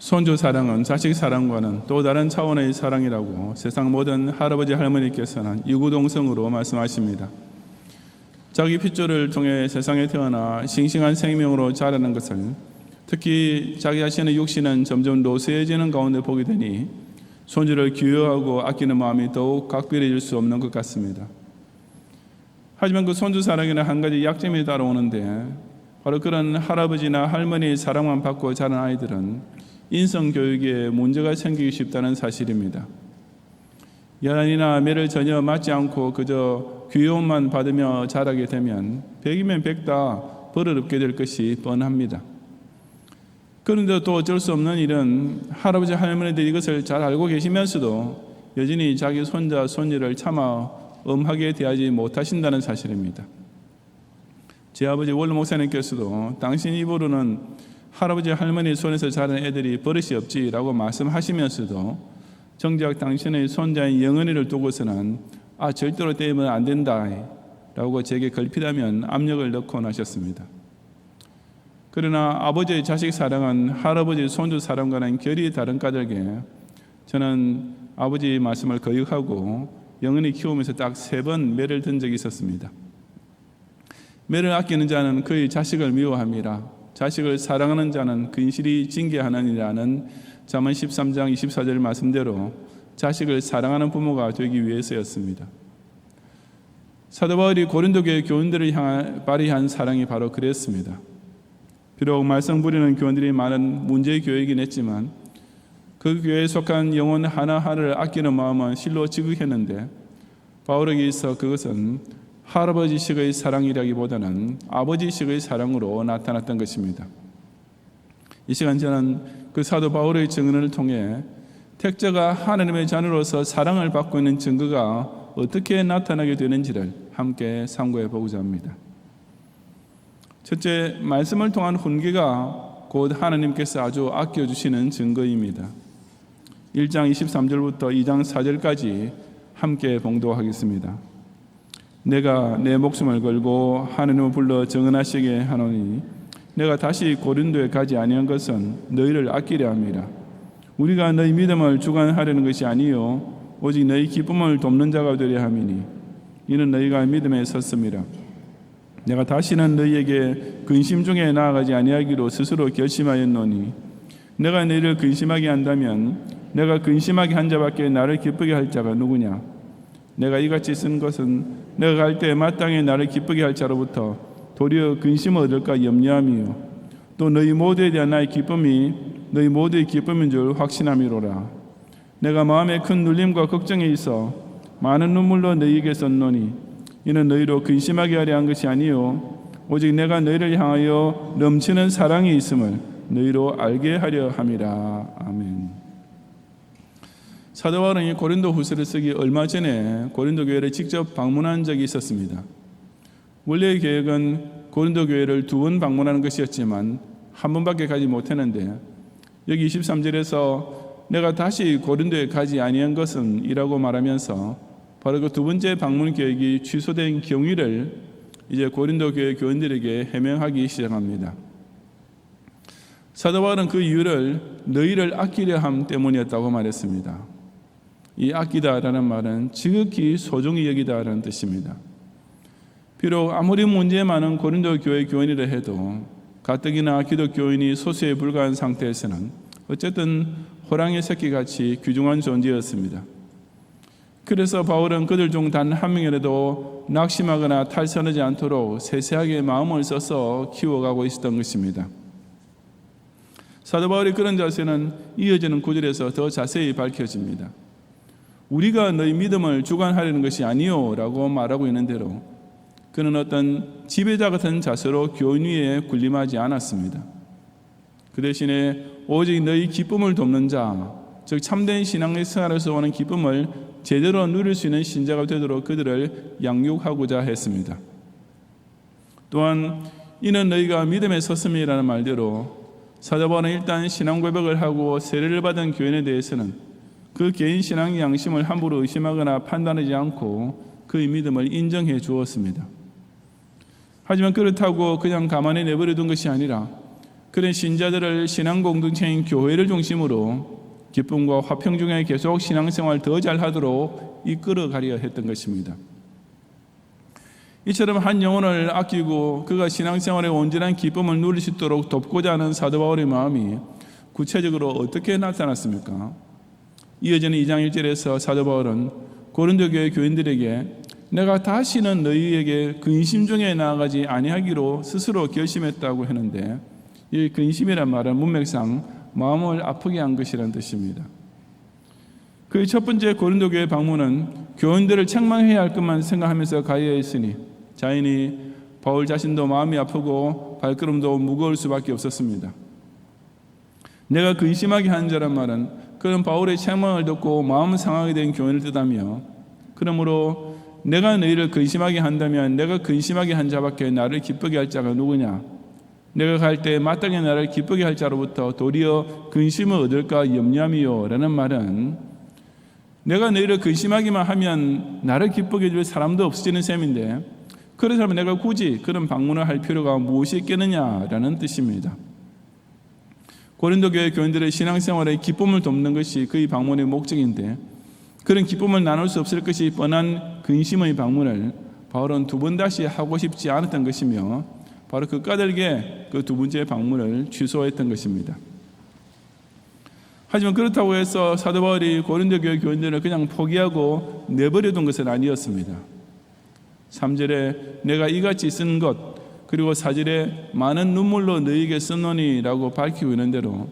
손주 사랑은 자식 사랑과는 또 다른 차원의 사랑이라고 세상 모든 할아버지 할머니께서는 이구동성으로 말씀하십니다. 자기 핏줄을 통해 세상에 태어나 싱싱한 생명으로 자라는 것을, 특히 자기 자신의 육신은 점점 노쇠해지는 가운데 보게 되니 손주를 귀여워하고 아끼는 마음이 더욱 각별해질 수 없는 것 같습니다. 하지만 그 손주 사랑에는 한 가지 약점이 따라오는데, 바로 그런 할아버지나 할머니의 사랑만 받고 자란 아이들은 인성교육에 문제가 생기기 쉽다는 사실입니다. 야단이나 매를 전혀 맞지 않고 그저 귀여움만 받으며 자라게 되면 100이면 100다 버릇없게 될 것이 뻔합니다. 그런데 또 어쩔 수 없는 일은 할아버지 할머니들이 이것을 잘 알고 계시면서도 여전히 자기 손자 손녀를 차마 엄하게 대하지 못하신다는 사실입니다. 제 아버지 원로 목사님께서도 당신 입으로는 할아버지 할머니 손에서 자란 애들이 버릇이 없지라고 말씀하시면서도 정작 당신의 손자인 영은이를 두고서는 절대로 떼면 안 된다 라고 제게 걸핏하면 압력을 넣곤 하셨습니다. 그러나 아버지의 자식 사랑은 할아버지 손주 사랑과는 결이 다른 까닭에 저는 아버지 말씀을 거역하고 영은이 키우면서 딱 3번 매를 든 적이 있었습니다. 매를 아끼는 자는 그의 자식을 미워함이라, 자식을 사랑하는 자는 근실히 징계하느니라는 잠언 13장 24절 말씀대로 자식을 사랑하는 부모가 되기 위해서였습니다. 사도 바울이 고린도 교회 교인들을 향해 발휘한 사랑이 바로 그랬습니다. 비록 말썽 부리는 교인들이 많은 문제의 교회이긴 했지만 그 교회에 속한 영혼 하나하나를 아끼는 마음은 실로 지극했는데, 바울에게 있어 그것은 할아버지식의 사랑이라기보다는 아버지식의 사랑으로 나타났던 것입니다. 이 시간 저는 그 사도 바울의 증언을 통해 택자가 하나님의 자녀로서 사랑을 받고 있는 증거가 어떻게 나타나게 되는지를 함께 참고해 보고자 합니다. 첫째, 말씀을 통한 훈계가 곧 하나님께서 아주 아껴주시는 증거입니다. 1장 23절부터 2장 4절까지 함께 봉독하겠습니다. 내가 내 목숨을 걸고 하나님을 불러 증언하시게 하노니 내가 다시 고린도에 가지 아니한 것은 너희를 아끼려 함이라. 우리가 너희 믿음을 주관하려는 것이 아니요 오직 너희 기쁨을 돕는 자가 되려 함이니 이는 너희가 믿음에 섰음이라. 내가 다시는 너희에게 근심 중에 나아가지 아니하기로 스스로 결심하였노니 내가 너희를 근심하게 한다면 내가 근심하게 한 자밖에 나를 기쁘게 할 자가 누구냐. 내가 이같이 쓴 것은 내가 갈 때 마땅히 나를 기쁘게 할 자로부터 도리어 근심을 얻을까 염려함이요 또 너희 모두에 대한 나의 기쁨이 너희 모두의 기쁨인 줄 확신함이로라. 내가 마음에 큰 눌림과 걱정에 있어 많은 눈물로 너희에게 썼노니 이는 너희로 근심하게 하려 한 것이 아니요 오직 내가 너희를 향하여 넘치는 사랑이 있음을 너희로 알게 하려 함이라. 아멘. 사도 바울은 이 고린도 후서를 쓰기 얼마 전에 고린도 교회를 직접 방문한 적이 있었습니다. 원래의 계획은 고린도 교회를 2번 방문하는 것이었지만 한 번밖에 가지 못했는데, 여기 23절에서 내가 다시 고린도에 가지 아니한 것은 이라고 말하면서 바로 그 2번째 방문 계획이 취소된 경위를 이제 고린도 교회 교인들에게 해명하기 시작합니다. 사도 바울은 그 이유를 너희를 아끼려 함 때문이었다고 말했습니다. 이 아끼다라는 말은 지극히 소중히 여기다라는 뜻입니다. 비록 아무리 문제 많은 고린도 교회 교인이라 해도 가뜩이나 기독교인이 소수에 불과한 상태에서는 어쨌든 호랑이 새끼같이 귀중한 존재였습니다. 그래서 바울은 그들 중 단 한 명이라도 낙심하거나 탈선하지 않도록 세세하게 마음을 써서 키워가고 있었던 것입니다. 사도 바울이 그런 자세는 이어지는 구절에서 더 자세히 밝혀집니다. 우리가 너희 믿음을 주관하려는 것이 아니요 라고 말하고 있는 대로 그는 어떤 지배자 같은 자세로 교인 위에 군림하지 않았습니다. 그 대신에 오직 너희 기쁨을 돕는 자, 즉 참된 신앙의 생활에서 오는 기쁨을 제대로 누릴 수 있는 신자가 되도록 그들을 양육하고자 했습니다. 또한 이는 너희가 믿음에 섰음이라는 말대로 사도 바울은 일단 신앙 고백을 하고 세례를 받은 교인에 대해서는 그 개인 신앙의 양심을 함부로 의심하거나 판단하지 않고 그의 믿음을 인정해 주었습니다. 하지만 그렇다고 그냥 가만히 내버려 둔 것이 아니라 그런 신자들을 신앙 공동체인 교회를 중심으로 기쁨과 화평 중에 계속 신앙생활 더 잘하도록 이끌어가려 했던 것입니다. 이처럼 한 영혼을 아끼고 그가 신앙생활에 온전한 기쁨을 누릴 수 있도록 돕고자 하는 사도 바울의 마음이 구체적으로 어떻게 나타났습니까? 이어지는 2장 1절에서 사도 바울은 고린도 교회 교인들에게 내가 다시는 너희에게 근심 중에 나아가지 아니하기로 스스로 결심했다고 했는데, 이 근심이란 말은 문맥상 마음을 아프게 한 것이라는 뜻입니다. 그 첫 번째 고린도 교회 방문은 교인들을 책망해야 할 것만 생각하면서 가야 했으니 자연히 바울 자신도 마음이 아프고 발걸음도 무거울 수밖에 없었습니다. 내가 근심하게 한 자란 말은 그런 바울의 책망을 듣고 마음 상하게 된 교인을 뜻하며, 그러므로 내가 너희를 근심하게 한다면 내가 근심하게 한 자밖에 나를 기쁘게 할 자가 누구냐? 내가 갈 때 마땅히 나를 기쁘게 할 자로부터 도리어 근심을 얻을까 염려함이요 라는 말은 내가 너희를 근심하기만 하면 나를 기쁘게 해줄 사람도 없어지는 셈인데, 그렇다면 내가 굳이 그런 방문을 할 필요가 무엇이 있겠느냐라는 뜻입니다. 고린도 교회 교인들의 신앙생활에 기쁨을 돕는 것이 그의 방문의 목적인데, 그런 기쁨을 나눌 수 없을 것이 뻔한 근심의 방문을 바울은 두 번 다시 하고 싶지 않았던 것이며, 바로 그 까닭에 그 두 번째 방문을 취소했던 것입니다. 하지만 그렇다고 해서 사도 바울이 고린도 교회 교인들을 그냥 포기하고 내버려둔 것은 아니었습니다. 3절에 내가 이같이 쓴 것, 그리고 4절에 많은 눈물로 너희에게 썼노니라고 밝히고 있는 대로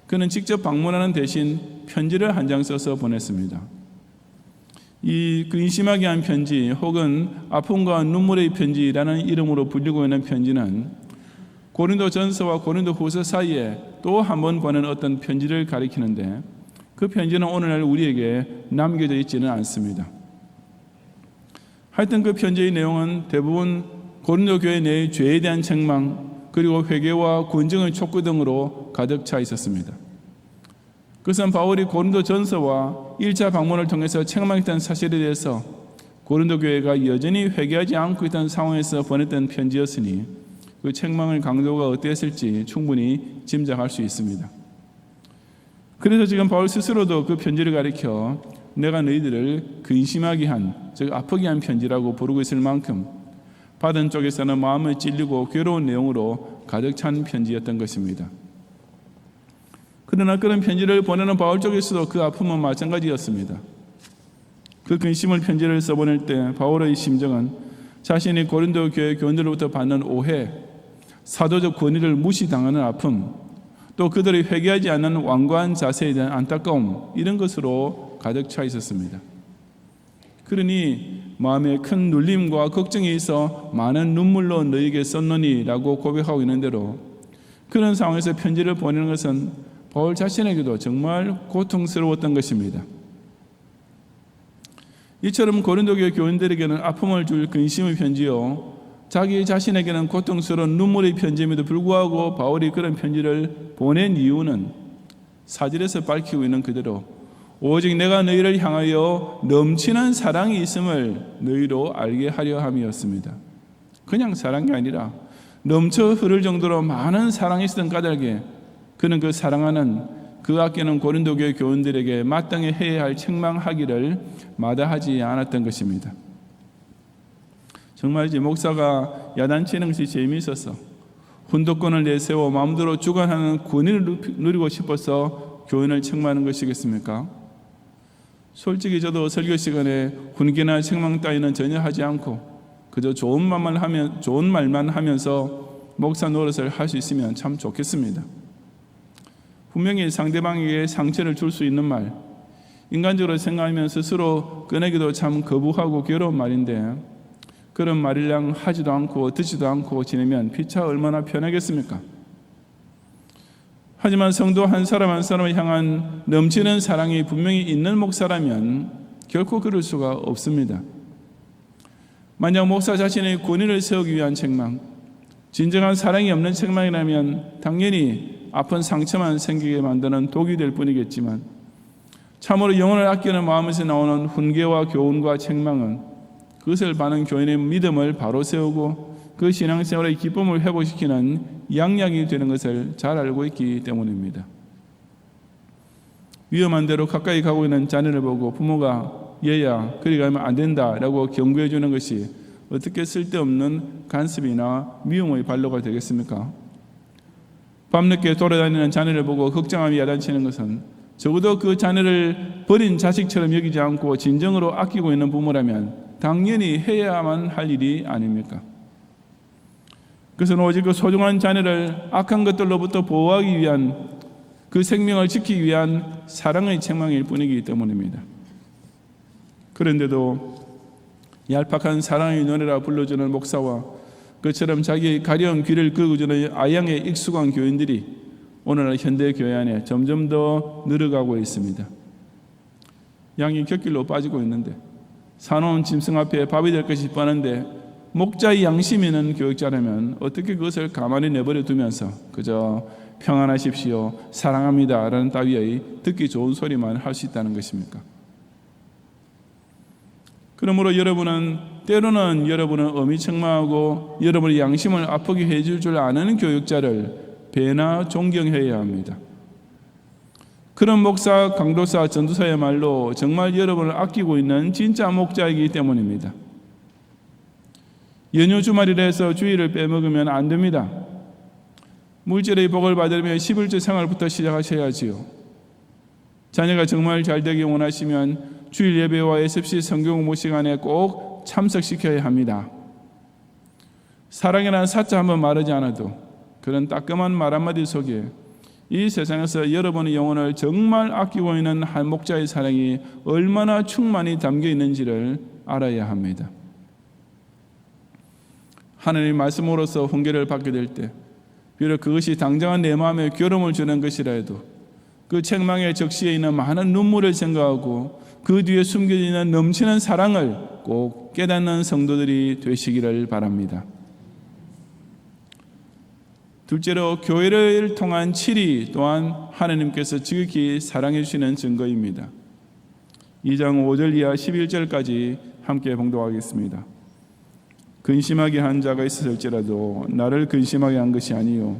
그는 직접 방문하는 대신 편지를 한 장 써서 보냈습니다. 이 근심하게 한 편지, 혹은 아픔과 눈물의 편지라는 이름으로 불리고 있는 편지는 고린도 전서와 고린도 후서 사이에 또 한 번 보낸 어떤 편지를 가리키는데, 그 편지는 오늘날 우리에게 남겨져 있지는 않습니다. 하여튼 그 편지의 내용은 대부분 고린도 교회 내의 죄에 대한 책망, 그리고 회개와 권증의 촉구 등으로 가득 차 있었습니다. 그것은 바울이 고린도 전서와 1차 방문을 통해서 책망했던 사실에 대해서 고린도 교회가 여전히 회개하지 않고 있던 상황에서 보냈던 편지였으니 그 책망의 강도가 어땠을지 충분히 짐작할 수 있습니다. 그래서 지금 바울 스스로도 그 편지를 가리켜 내가 너희들을 근심하게 한, 즉 아프게 한 편지라고 부르고 있을 만큼 받은 쪽에서는 마음을 찔리고 괴로운 내용으로 가득 찬 편지였던 것입니다. 그러나 그런 편지를 보내는 바울 쪽에서도 그 아픔은 마찬가지였습니다. 그 근심을 편지를 써보낼 때 바울의 심정은 자신이 고린도 교회 교인들로부터 받는 오해, 사도적 권위를 무시당하는 아픔, 또 그들이 회개하지 않는 완고한 자세에 대한 안타까움, 이런 것으로 가득 차 있었습니다. 그러니 마음에 큰 눌림과 걱정이 있어 많은 눈물로 너희에게 썼노니라고 고백하고 있는 대로 그런 상황에서 편지를 보내는 것은 바울 자신에게도 정말 고통스러웠던 것입니다. 이처럼 고린도 교회 교인들에게는 아픔을 줄 근심의 편지요, 자기 자신에게는 고통스러운 눈물의 편지임에도 불구하고 바울이 그런 편지를 보낸 이유는 4절에서 밝히고 있는 그대로 오직 내가 너희를 향하여 넘치는 사랑이 있음을 너희로 알게 하려 함이었습니다. 그냥 사랑이 아니라 넘쳐 흐를 정도로 많은 사랑이 있었던 까닭에 그는 그 사랑하는, 그 아끼는 고린도 교회 교인들에게 마땅히 해야 할 책망하기를 마다하지 않았던 것입니다. 정말이지 목사가 야단치는 것이 재미있어서 훈독권을 내세워 마음대로 주관하는 권위를 누리고 싶어서 교인을 책망하는 것이겠습니까? 솔직히 저도 설교 시간에 훈계나 책망 따위는 전혀 하지 않고 그저 좋은 말만 하면서 목사 노릇을 할 수 있으면 참 좋겠습니다. 분명히 상대방에게 상처를 줄 수 있는 말, 인간적으로 생각하면 스스로 꺼내기도 참 거부하고 괴로운 말인데 그런 말이랑 하지도 않고 듣지도 않고 지내면 피차 얼마나 편하겠습니까? 하지만 성도 한 사람 한 사람을 향한 넘치는 사랑이 분명히 있는 목사라면 결코 그럴 수가 없습니다. 만약 목사 자신의 권위를 세우기 위한 책망, 진정한 사랑이 없는 책망이라면 당연히 아픈 상처만 생기게 만드는 독이 될 뿐이겠지만, 참으로 영혼을 아끼는 마음에서 나오는 훈계와 교훈과 책망은 그것을 받는 교인의 믿음을 바로 세우고 그 신앙생활의 기쁨을 회복시키는 양약이 되는 것을 잘 알고 있기 때문입니다. 위험한 대로 가까이 가고 있는 자녀를 보고 부모가 얘야 그리 가면 안 된다라고 경고해 주는 것이 어떻게 쓸데없는 간섭이나 미움의 발로가 되겠습니까? 밤늦게 돌아다니는 자녀를 보고 걱정함이 야단치는 것은 적어도 그 자녀를 버린 자식처럼 여기지 않고 진정으로 아끼고 있는 부모라면 당연히 해야만 할 일이 아닙니까? 그것은 오직 그 소중한 자녀를 악한 것들로부터 보호하기 위한, 그 생명을 지키기 위한 사랑의 책망일 뿐이기 때문입니다. 그런데도 얄팍한 사랑의 노래라 불러주는 목사와 그처럼 자기의 가려운 귀를 긁어주는 아양에 익숙한 교인들이 오늘날 현대 교회 안에 점점 더 늘어가고 있습니다. 양이 곁길로 빠지고 있는데 사나운 짐승 앞에 밥이 될 것이 뻔한데 목자의 양심이 있는 교육자라면 어떻게 그것을 가만히 내버려 두면서 그저 평안하십시오, 사랑합니다 라는 따위의 듣기 좋은 소리만 할 수 있다는 것입니까? 그러므로 때로는 여러분은 엄히 책망하고 여러분의 양심을 아프게 해줄 줄 아는 교육자를 배나 존경해야 합니다. 그런 목사, 강도사, 전도사야말로 정말 여러분을 아끼고 있는 진짜 목자이기 때문입니다. 연휴 주말이라 해서 주일을 빼먹으면 안 됩니다. 물질의 복을 받으려면 11주 생활부터 시작하셔야지요. 자녀가 정말 잘 되기 원하시면 주일 예배와 SFC 성경 공부 시간에 꼭 참석시켜야 합니다. 사랑이라는 사자 한번 말하지 않아도 그런 따끔한 말 한마디 속에 이 세상에서 여러분의 영혼을 정말 아끼고 있는 한 목자의 사랑이 얼마나 충만히 담겨 있는지를 알아야 합니다. 하나님의 말씀으로서 훈계를 받게 될 때 비록 그것이 당장은 내 마음에 괴로움을 주는 것이라 해도 그 책망의 적시에 있는 많은 눈물을 생각하고 그 뒤에 숨겨져 있는 넘치는 사랑을 꼭 깨닫는 성도들이 되시기를 바랍니다. 둘째로 교회를 통한 치리 또한 하나님께서 지극히 사랑해 주시는 증거입니다. 2장 5절 이하 11절까지 함께 봉독하겠습니다. 근심하게 한 자가 있었을지라도 나를 근심하게 한 것이 아니요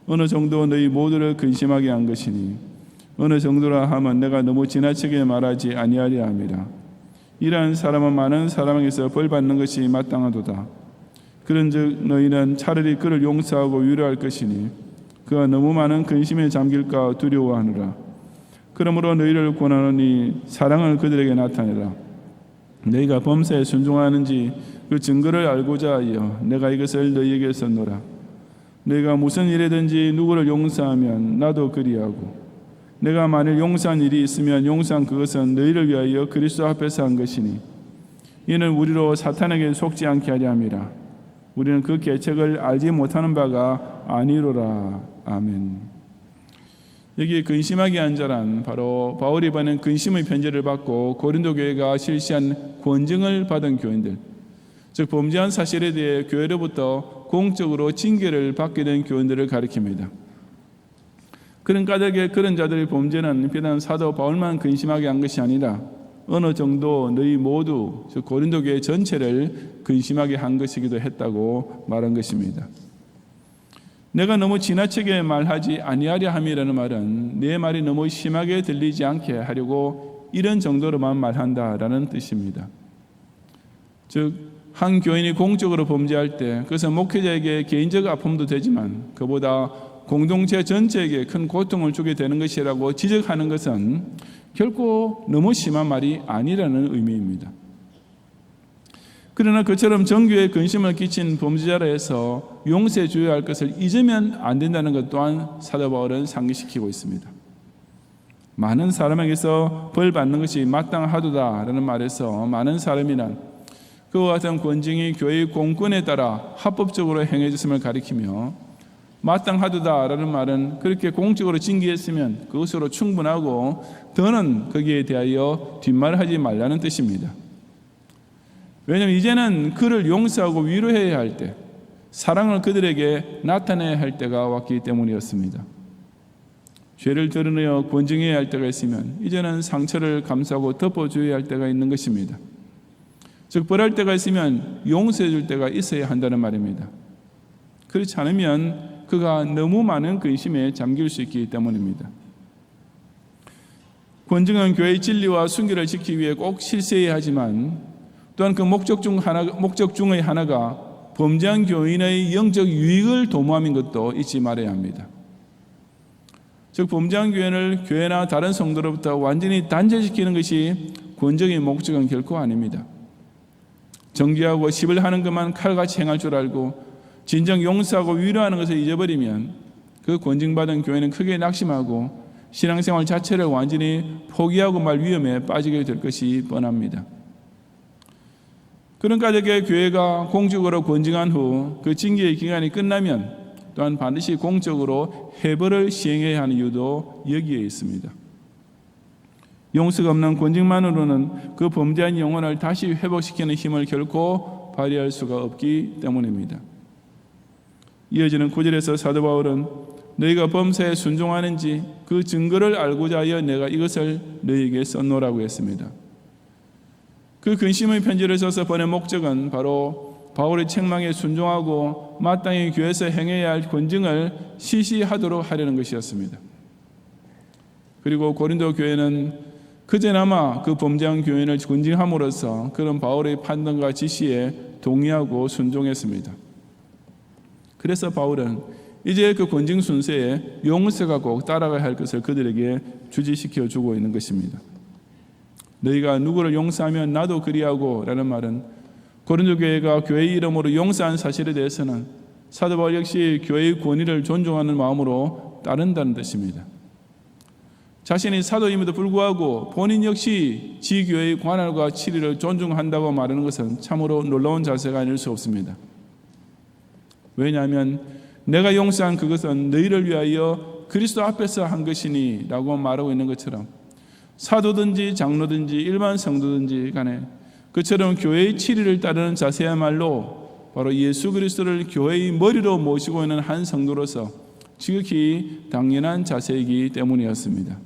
어느 정도 너희 모두를 근심하게 한 것이니 어느 정도라 하면 내가 너무 지나치게 말하지 아니하려 함이라. 이러한 사람은 많은 사람에게서 벌받는 것이 마땅하도다. 그런즉 너희는 차라리 그를 용서하고 위로할 것이니 그가 너무 많은 근심에 잠길까 두려워하느라. 그러므로 너희를 권하노니 사랑을 그들에게 나타내라. 너희가 범사에 순종하는지 그 증거를 알고자 하여 내가 이것을 너희에게 썼노라. 너희가 무슨 일이든지 누구를 용서하면 나도 그리하고 내가 만일 용서한 일이 있으면 용서한 그것은 너희를 위하여 그리스도 앞에서 한 것이니 이는 우리로 사탄에게 속지 않게 하려 함이라. 우리는 그 계책을 알지 못하는 바가 아니로라. 아멘. 여기 근심하게 한 자란 바로 바울이 받은 근심의 편지를 받고 고린도 교회가 실시한 권증을 받은 교인들, 즉 범죄한 사실에 대해 교회로부터 공적으로 징계를 받게 된 교인들을 가리킵니다. 그런 자들의 범죄는 비단 사도 바울만 근심하게 한 것이 아니라 어느 정도 너희 모두 즉 고린도 교회 전체를 근심하게 한 것이기도 했다고 말한 것입니다. 내가 너무 지나치게 말하지 아니하려 함이라는 말은 내 말이 너무 심하게 들리지 않게 하려고 이런 정도로만 말한다라는 뜻입니다. 즉 한 교인이 공적으로 범죄할 때 그것은 목회자에게 개인적 아픔도 되지만 그보다 공동체 전체에게 큰 고통을 주게 되는 것이라고 지적하는 것은 결코 너무 심한 말이 아니라는 의미입니다. 그러나 그처럼 정교에 근심을 끼친 범죄자라 해서 용서해 줘야 할 것을 잊으면 안 된다는 것 또한 사도 바울은 상기시키고 있습니다. 많은 사람에게서 벌 받는 것이 마땅하도다라는 말에서 많은 사람이란 그와 같은 권징이 교회의 공권에 따라 합법적으로 행해졌음을 가리키며 마땅하도다라는 말은 그렇게 공적으로 징계했으면 그것으로 충분하고 더는 거기에 대하여 뒷말하지 말라는 뜻입니다. 왜냐하면 이제는 그를 용서하고 위로해야 할 때, 사랑을 그들에게 나타내야 할 때가 왔기 때문이었습니다. 죄를 드러내어 권징해야 할 때가 있으면 이제는 상처를 감싸고 덮어줘야 할 때가 있는 것입니다. 즉 벌할 때가 있으면 용서해 줄 때가 있어야 한다는 말입니다. 그렇지 않으면 그가 너무 많은 근심에 잠길 수 있기 때문입니다. 권징은 교회의 진리와 순결을 지키기 위해 꼭 실세해야 하지만 또한 그 목적 중의 하나가 범죄한 교인의 영적 유익을 도모함인 것도 잊지 말아야 합니다. 즉 범죄한 교인을 교회나 다른 성도로부터 완전히 단절시키는 것이 권징의 목적은 결코 아닙니다. 정죄하고 십을 하는 것만 칼같이 행할 줄 알고 진정 용서하고 위로하는 것을 잊어버리면 그 권징받은 교회는 크게 낙심하고 신앙생활 자체를 완전히 포기하고 말 위험에 빠지게 될 것이 뻔합니다. 그런 가족의 교회가 공적으로 권징한 후 그 징계의 기간이 끝나면 또한 반드시 공적으로 해벌을 시행해야 하는 이유도 여기에 있습니다. 용서가 없는 권징만으로는 그 범죄한 영혼을 다시 회복시키는 힘을 결코 발휘할 수가 없기 때문입니다. 이어지는 9절에서 사도 바울은 너희가 범사에 순종하는지 그 증거를 알고자 하여 내가 이것을 너희에게 썼노라고 했습니다. 그 근심의 편지를 써서 보낸 목적은 바로 바울의 책망에 순종하고 마땅히 교회에서 행해야 할 권징을 시시하도록 하려는 것이었습니다. 그리고 고린도 교회는 그제나마 그 범죄한 교인을 권징함으로써 그런 바울의 판단과 지시에 동의하고 순종했습니다. 그래서 바울은 이제 그 권징 순서에 용서가 꼭 따라가야 할 것을 그들에게 주지시켜 주고 있는 것입니다. 너희가 누구를 용서하면 나도 그리하고 라는 말은 고린도 교회가 교회의 이름으로 용서한 사실에 대해서는 사도 바울 역시 교회의 권위를 존중하는 마음으로 따른다는 뜻입니다. 자신이 사도임에도 불구하고 본인 역시 지교회의 관할과 치리를 존중한다고 말하는 것은 참으로 놀라운 자세가 아닐 수 없습니다. 왜냐하면 내가 용서한 그것은 너희를 위하여 그리스도 앞에서 한 것이니 라고 말하고 있는 것처럼 사도든지 장로든지 일반 성도든지 간에 그처럼 교회의 치리를 따르는 자세야말로 바로 예수 그리스도를 교회의 머리로 모시고 있는 한 성도로서 지극히 당연한 자세이기 때문이었습니다.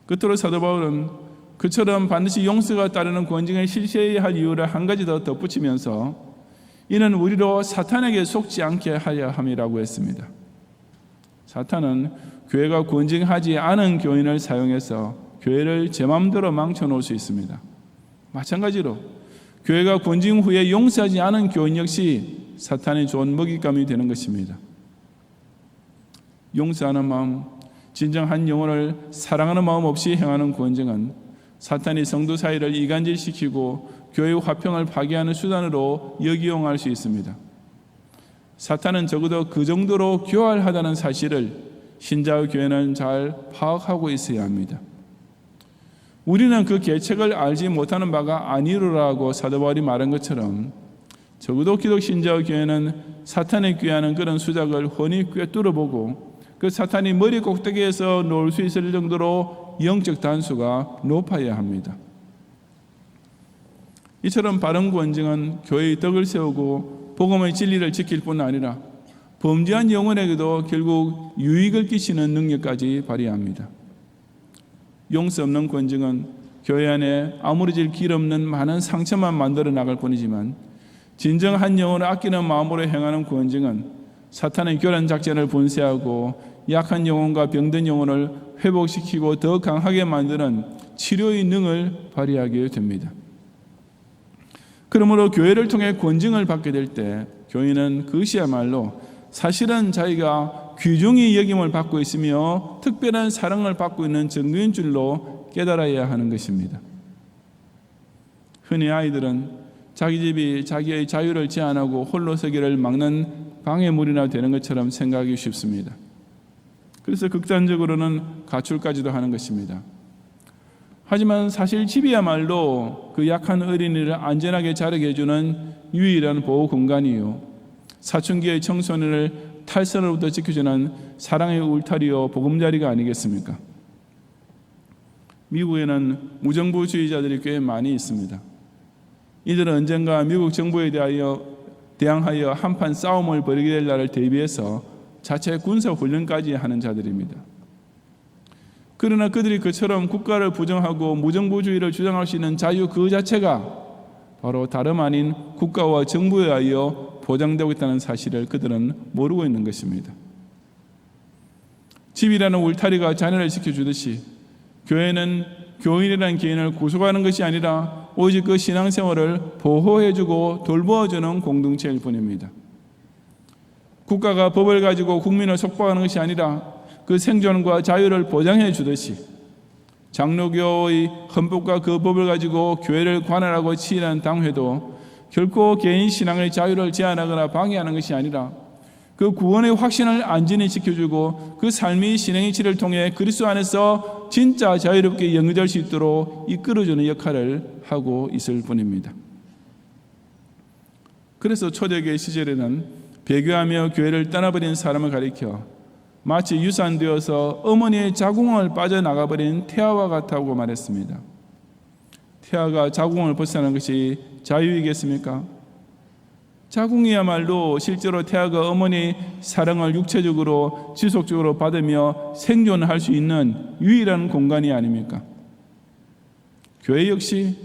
끝으로 사도 바울은 그처럼 반드시 용서가 따르는 권징을 실시해야 할 이유를 한 가지 더 덧붙이면서 이는 우리로 사탄에게 속지 않게 하려 함이라고 했습니다. 사탄은 교회가 권징하지 않은 교인을 사용해서 교회를 제 마음대로 망쳐놓을 수 있습니다. 마찬가지로 교회가 권징 후에 용서하지 않은 교인 역시 사탄의 좋은 먹잇감이 되는 것입니다. 용서하는 마음, 진정한 영혼을 사랑하는 마음 없이 행하는 권징은 사탄이 성도 사이를 이간질시키고 교회의 화평을 파괴하는 수단으로 역이용할 수 있습니다. 사탄은 적어도 그 정도로 교활하다는 사실을 신자의 교회는 잘 파악하고 있어야 합니다. 우리는 그 계책을 알지 못하는 바가 아니로라고 사도 바울이 말한 것처럼 적어도 기독 신자의 교회는 사탄이 꾀하는 그런 수작을 훤히 꿰뚫어보고 그 사탄이 머리 꼭대기에서 놓을 수 있을 정도로 영적 단수가 높아야 합니다. 이처럼 바른 권징은 교회의 덕을 세우고 복음의 진리를 지킬 뿐 아니라 범죄한 영혼에게도 결국 유익을 끼치는 능력까지 발휘합니다. 용서 없는 권징은 교회 안에 아무리질 길 없는 많은 상처만 만들어 나갈 뿐이지만 진정한 영혼을 아끼는 마음으로 행하는 권징은 사탄의 교란 작전을 분쇄하고 약한 영혼과 병든 영혼을 회복시키고 더 강하게 만드는 치료의 능을 발휘하게 됩니다. 그러므로 교회를 통해 권징을 받게 될 때 교인은 그것이야말로 사실은 자기가 귀중히 여김을 받고 있으며 특별한 사랑을 받고 있는 증거인 줄로 깨달아야 하는 것입니다. 흔히 아이들은 자기 집이 자기의 자유를 제한하고 홀로 서기를 막는 방해물이나 되는 것처럼 생각하기 쉽습니다. 그래서 극단적으로는 가출까지도 하는 것입니다. 하지만 사실 집이야말로 그 약한 어린이를 안전하게 자라게 해주는 유일한 보호 공간이요, 사춘기의 청소년을 탈선으로부터 지켜주는 사랑의 울타리요 보금자리가 아니겠습니까? 미국에는 무정부주의자들이 꽤 많이 있습니다. 이들은 언젠가 미국 정부에 대항하여 한판 싸움을 벌이게 될 날을 대비해서 자체 군사 훈련까지 하는 자들입니다. 그러나 그들이 그처럼 국가를 부정하고 무정부주의를 주장할 수 있는 자유 그 자체가 바로 다름 아닌 국가와 정부에 의하여 보장되고 있다는 사실을 그들은 모르고 있는 것입니다. 집이라는 울타리가 자녀를 지켜주듯이 교회는 교인이라는 개인을 구속하는 것이 아니라 오직 그 신앙생활을 보호해주고 돌보아주는 공동체일 뿐입니다. 국가가 법을 가지고 국민을 속박하는 것이 아니라 그 생존과 자유를 보장해 주듯이 장로교의 헌법과 그 법을 가지고 교회를 관할하고 치일하는 당회도 결코 개인 신앙의 자유를 제한하거나 방해하는 것이 아니라 그 구원의 확신을 안전히 지켜주고 그 삶의 신앙의 질을 통해 그리스도 안에서 진짜 자유롭게 영위될 수 있도록 이끌어주는 역할을 하고 있을 뿐입니다. 그래서 초대교회 시절에는 배교하며 교회를 떠나버린 사람을 가리켜 마치 유산되어서 어머니의 자궁을 빠져나가버린 태아와 같다고 말했습니다. 태아가 자궁을 벗어나는 것이 자유이겠습니까? 자궁이야말로 실제로 태아가 어머니의 사랑을 육체적으로 지속적으로 받으며 생존할 수 있는 유일한 공간이 아닙니까? 교회 역시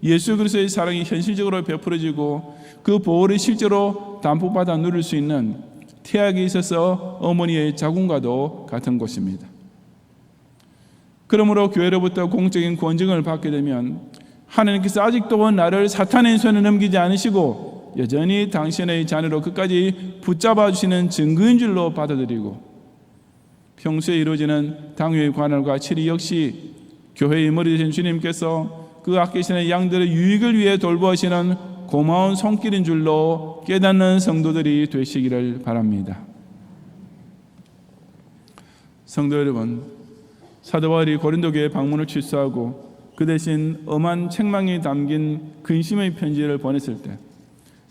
예수 그리스도의 사랑이 현실적으로 베풀어지고 그 보호를 실제로 담보받아 누릴 수 있는 태아에 있어서 어머니의 자궁과도 같은 곳입니다. 그러므로 교회로부터 공적인 권징을 받게 되면 하나님께서 아직도 나를 사탄의 손에 넘기지 않으시고 여전히 당신의 자녀로 끝까지 붙잡아 주시는 증거인 줄로 받아들이고 평소에 이루어지는 당회의 관할과 치리 역시 교회의 머리 되신 주님께서 그 아끼시는 양들의 유익을 위해 돌보시는 고마운 손길인 줄로 깨닫는 성도들이 되시기를 바랍니다. 성도 여러분, 사도 바울이 고린도 교회 방문을 취소하고 그 대신 엄한 책망이 담긴 근심의 편지를 보냈을 때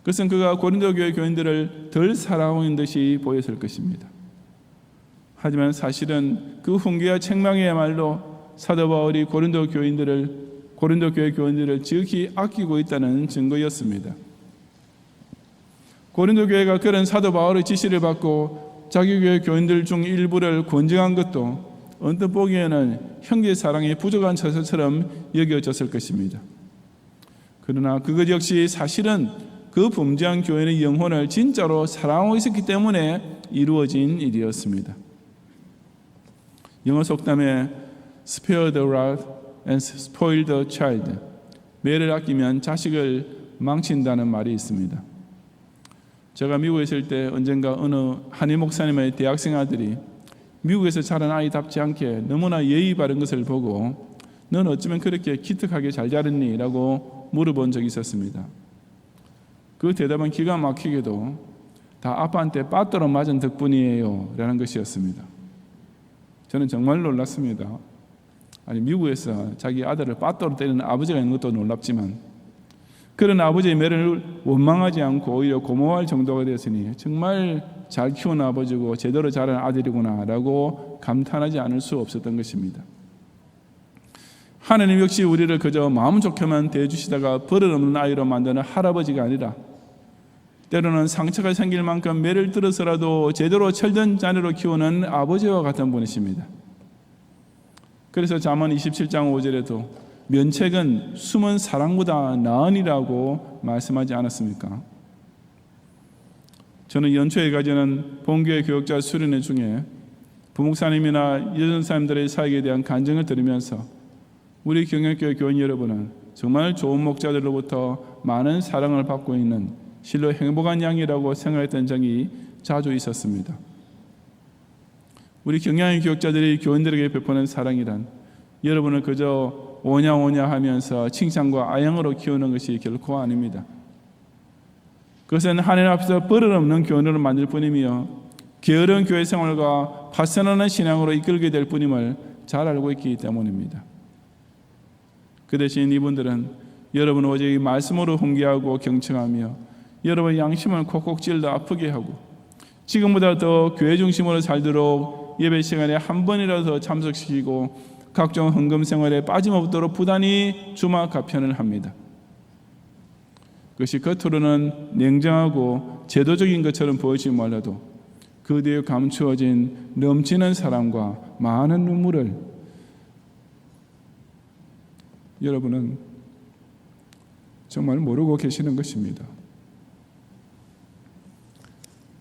그것은 그가 고린도 교회 교인들을 덜 사랑하는 듯이 보였을 것입니다. 하지만 사실은 그 훈계와 책망이야말로 사도 바울이 고린도 교회 교인들을 지극히 아끼고 있다는 증거였습니다. 고린도 교회가 그런 사도 바울의 지시를 받고 자기 교회 교인들 중 일부를 권증한 것도 언뜻 보기에는 형제 사랑이 부족한 처사처럼 여겨졌을 것입니다. 그러나 그것 역시 사실은 그 범죄한 교회의 영혼을 진짜로 사랑하고 있었기 때문에 이루어진 일이었습니다. 영어 속담에 Spare the rod and spoil the child. 매를 아끼면 자식을 망친다는 말이 있습니다. 제가 미국에 있을 때 언젠가 어느 한인 목사님의 대학생 아들이 미국에서 자란 아이답지 않게 너무나 예의 바른 것을 보고 넌 어쩌면 그렇게 기특하게 잘 자랐니? 라고 물어본 적이 있었습니다. 그 대답은 기가 막히게도 다 아빠한테 빠뜨려 맞은 덕분이에요 라는 것이었습니다. 저는 정말 놀랐습니다. 아니 미국에서 자기 아들을 빠뜨려 때리는 아버지가 있는 것도 놀랍지만 그런 아버지의 매를 원망하지 않고 오히려 고마워할 정도가 되었으니 정말 잘 키운 아버지고 제대로 자란 아들이구나 라고 감탄하지 않을 수 없었던 것입니다. 하나님 역시 우리를 그저 마음 좋게만 대해주시다가 버릇없는 아이로 만드는 할아버지가 아니라 때로는 상처가 생길 만큼 매를 들어서라도 제대로 철든 자녀로 키우는 아버지와 같은 분이십니다. 그래서 잠언 27장 5절에도 면책은 숨은 사랑보다 나으니라고 말씀하지 않았습니까? 저는 연초에 가지는 본교회 교역자 수련회 중에 부목사님이나 여전사님들의 사역에 대한 간증을 들으면서 우리 경영교회 교인 여러분은 정말 좋은 목자들로부터 많은 사랑을 받고 있는 실로 행복한 양이라고 생각했던 적이 자주 있었습니다. 우리 경영의 교역자들이 교인들에게 베푸는 사랑이란 여러분을 그저 오냐오냐 하면서 칭찬과 아양으로 키우는 것이 결코 아닙니다. 그것은 하나님 앞에서 버릇없는 교인으로 만들 뿐이며 게으른 교회 생활과 파선하는 신앙으로 이끌게 될 뿐임을 잘 알고 있기 때문입니다. 그 대신 이분들은 여러분 오직 말씀으로 훈계하고 경청하며 여러분 양심을 콕콕 찔러 아프게 하고 지금보다 더 교회 중심으로 살도록 예배 시간에 한 번이라도 더 참석시키고 각종 헌금 생활에 빠짐없도록 부단히 주마 가편을 합니다. 그것이 겉으로는 냉정하고 제도적인 것처럼 보이지 몰라도 그 뒤에 감추어진 넘치는 사랑과 많은 눈물을 여러분은 정말 모르고 계시는 것입니다.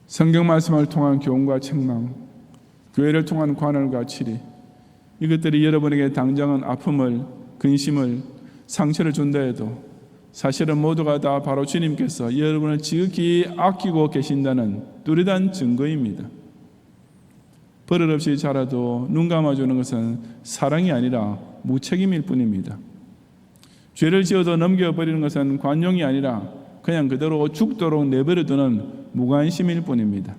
성경 말씀을 통한 교훈과 책망, 교회를 통한 관할과 치리, 이것들이 여러분에게 당장은 아픔을, 근심을, 상처를 준다 해도 사실은 모두가 다 바로 주님께서 여러분을 지극히 아끼고 계신다는 뚜렷한 증거입니다. 버릇없이 자라도 눈 감아주는 것은 사랑이 아니라 무책임일 뿐입니다. 죄를 지어도 넘겨버리는 것은 관용이 아니라 그냥 그대로 죽도록 내버려두는 무관심일 뿐입니다.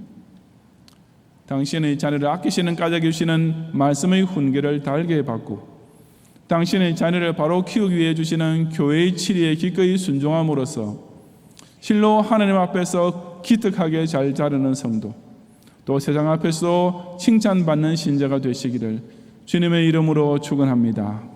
당신의 자녀를 아끼시는 까닭이 주시는 말씀의 훈계를 달게 받고 당신의 자녀를 바로 키우기 위해 주시는 교회의 치리에 기꺼이 순종함으로써 실로 하나님 앞에서 기특하게 잘 자르는 성도, 또 세상 앞에서 칭찬받는 신자가 되시기를 주님의 이름으로 축원합니다.